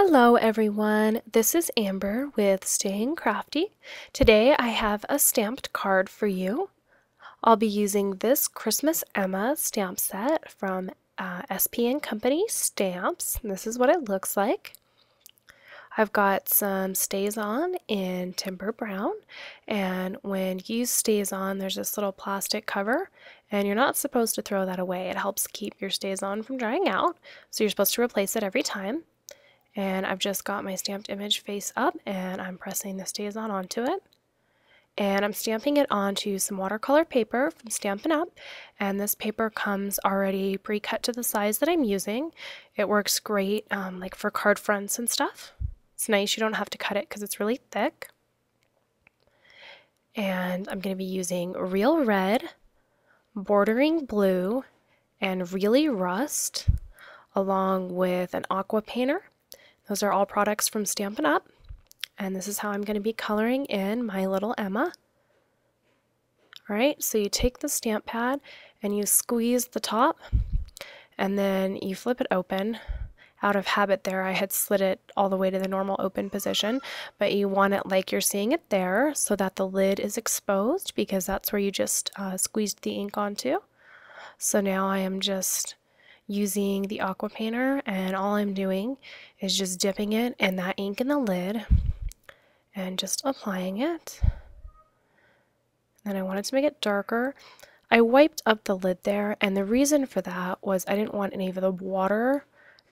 Hello everyone, this is Amber with Staying Crafty. Today I have a stamped card for you. I'll be using this Christmas Emma stamp set from SP & Company Stamps. This is what it looks like. I've got some StazOn in Timber Brown, and when you use StazOn, there's this little plastic cover, and you're not supposed to throw that away. It helps keep your StazOn from drying out, so you're supposed to replace it every time. And I've just got my stamped image face up and I'm pressing the StazOn onto it. And I'm stamping it onto some watercolor paper from Stampin' Up! And this paper comes already pre-cut to the size that I'm using. It works great like for card fronts and stuff. It's nice, you don't have to cut it because it's really thick. And I'm going to be using Real Red, Bordering Blue, and Really Rust, along with an aqua painter. Those are all products from Stampin' Up! And this is how I'm going to be coloring in my little Emma. Alright, so you take the stamp pad and you squeeze the top and then you flip it open. Out of habit there, I had slid it all the way to the normal open position, but you want it like you're seeing it there so that the lid is exposed because that's where you just squeezed the ink onto. So now I am just using the aqua painter, and all I'm doing is just dipping it in that ink in the lid and just applying it. Then I wanted to make it darker. I wiped up the lid there, and the reason for that was I didn't want any of the water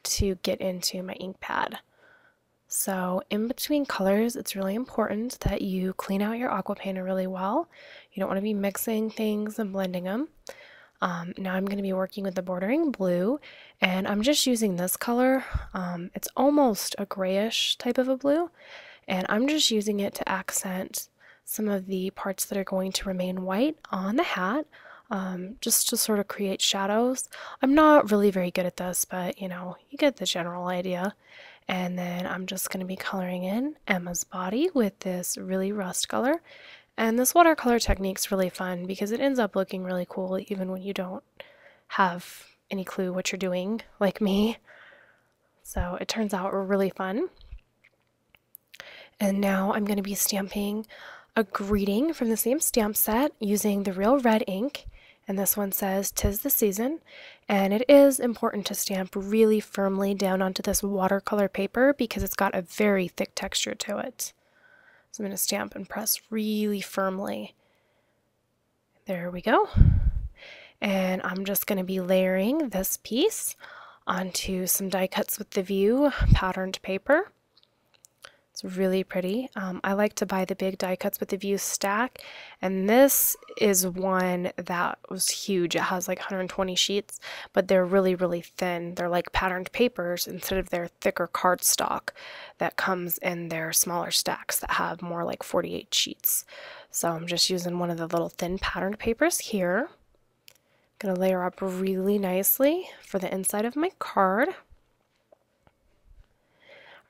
to get into my ink pad. So in between colors, it's really important that you clean out your aqua painter really well. You don't want to be mixing things and blending them. Now I'm going to be working with the Bordering Blue, and I'm just using this color. It's almost a grayish type of a blue, and I'm just using it to accent some of the parts that are going to remain white on the hat, just to sort of create shadows. I'm not really very good at this, but you know, you get the general idea. And then I'm just going to be coloring in Emma's body with this Really Rust color. And this watercolor technique's really fun because it ends up looking really cool even when you don't have any clue what you're doing, like me. So it turns out really fun. And now I'm going to be stamping a greeting from the same stamp set using the Real Red ink. And this one says, "'Tis the season." And it is important to stamp really firmly down onto this watercolor paper because it's got a very thick texture to it. So I'm going to stamp and press really firmly. There we go. And I'm just going to be layering this piece onto some die cuts with the View patterned paper. It's really pretty. I like to buy the big die cuts with the View stack, and this is one that was huge. It has like 120 sheets, but they're really, really thin. They're like patterned papers instead of their thicker cardstock that comes in their smaller stacks that have more like 48 sheets. So I'm just using one of the little thin patterned papers here. I'm going to layer up really nicely for the inside of my card.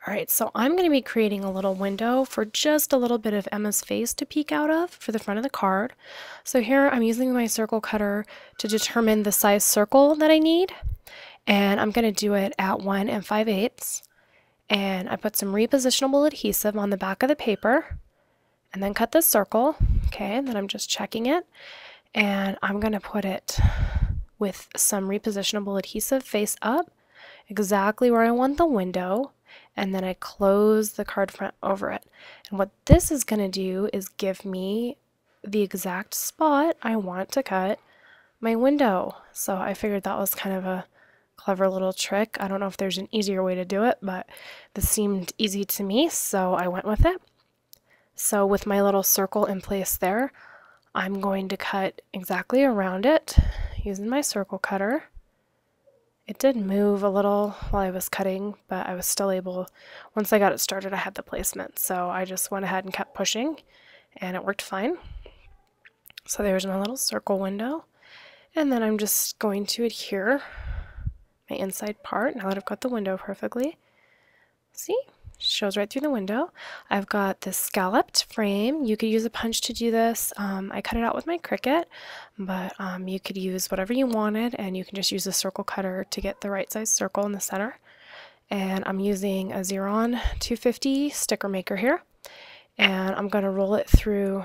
Alright, so I'm going to be creating a little window for just a little bit of Emma's face to peek out of for the front of the card. So here I'm using my circle cutter to determine the size circle that I need, and I'm going to do it at 1 5/8. And I put some repositionable adhesive on the back of the paper and then cut this circle. Okay, and then I'm just checking it, and I'm going to put it with some repositionable adhesive face up exactly where I want the window. And then I close the card front over it. And what this is going to do is give me the exact spot I want to cut my window. So I figured that was kind of a clever little trick. I don't know if there's an easier way to do it, but this seemed easy to me, so I went with it. So with my little circle in place there, I'm going to cut exactly around it using my circle cutter. It did move a little while I was cutting, but I was still able, once I got it started, I had the placement. So I just went ahead and kept pushing, and it worked fine. So there's my little circle window. And then I'm just going to adhere my inside part now that I've got the window perfectly. See? Shows right through the window. I've got this scalloped frame. You could use a punch to do this. I cut it out with my Cricut, but you could use whatever you wanted, and you can just use a circle cutter to get the right size circle in the center. And I'm using a Xeron 250 sticker maker here. And I'm going to roll it through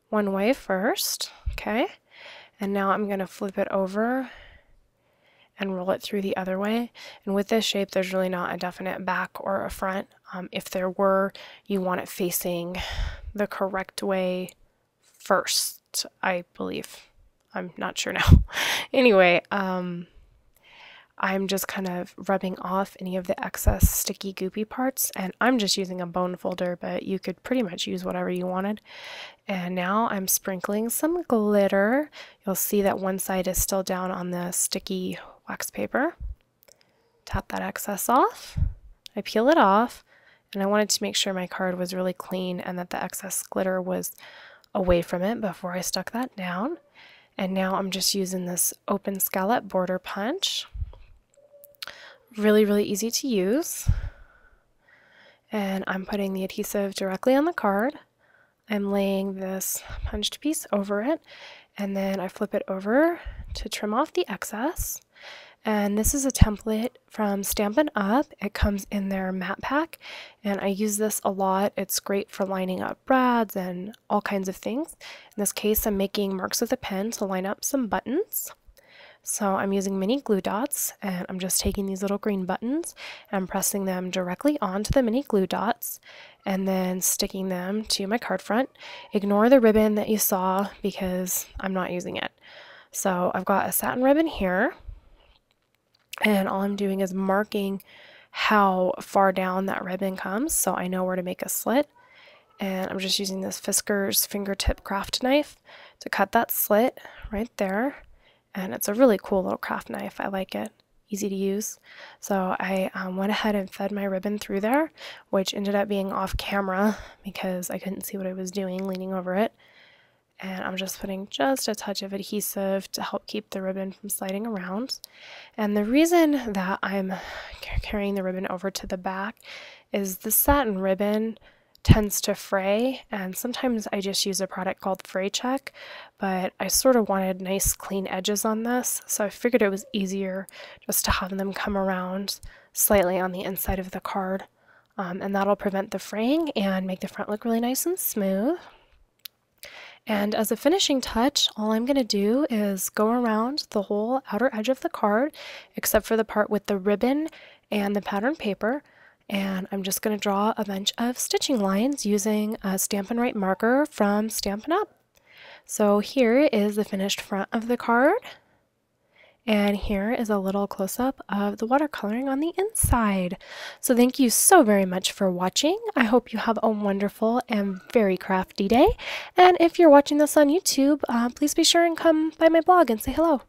one way first, okay? And now I'm going to flip it over and roll it through the other way. And with this shape, there's really not a definite back or a front. If there were, you want it facing the correct way first, I believe. I'm not sure now. Anyway, I'm just kind of rubbing off any of the excess sticky goopy parts, and I'm just using a bone folder, but you could pretty much use whatever you wanted. And now I'm sprinkling some glitter. You'll see that one side is still down on the sticky wax paper. Tap that excess off. I peel it off, and I wanted to make sure my card was really clean and that the excess glitter was away from it before I stuck that down. And now I'm just using this open scallop border punch. Really, really easy to use. And I'm putting the adhesive directly on the card. I'm laying this punched piece over it, and then I flip it over to trim off the excess. And this is a template from Stampin' Up. It comes in their matte pack, and I use this a lot. It's great for lining up brads and all kinds of things. In this case, I'm making marks with a pen to line up some buttons. So I'm using mini glue dots, and I'm just taking these little green buttons and pressing them directly onto the mini glue dots and then sticking them to my card front. Ignore the ribbon that you saw because I'm not using it. So I've got a satin ribbon here, and all I'm doing is marking how far down that ribbon comes so I know where to make a slit. And I'm just using this Fiskars fingertip craft knife to cut that slit right there. And it's a really cool little craft knife. I like it. Easy to use. So I went ahead and fed my ribbon through there, which ended up being off camera because I couldn't see what I was doing leaning over it. And I'm just putting just a touch of adhesive to help keep the ribbon from sliding around. And the reason that I'm carrying the ribbon over to the back is the satin ribbon tends to fray, and sometimes I just use a product called Fray Check, but I sort of wanted nice clean edges on this, so I figured it was easier just to have them come around slightly on the inside of the card, and that'll prevent the fraying and make the front look really nice and smooth. And as a finishing touch, all I'm going to do is go around the whole outer edge of the card, except for the part with the ribbon and the pattern paper. And I'm just going to draw a bunch of stitching lines using a Stampin' Write marker from Stampin' Up. So here is the finished front of the card. And here is a little close-up of the watercoloring on the inside. So thank you so very much for watching. I hope you have a wonderful and very crafty day. And if you're watching this on YouTube, please be sure and come by my blog and say hello.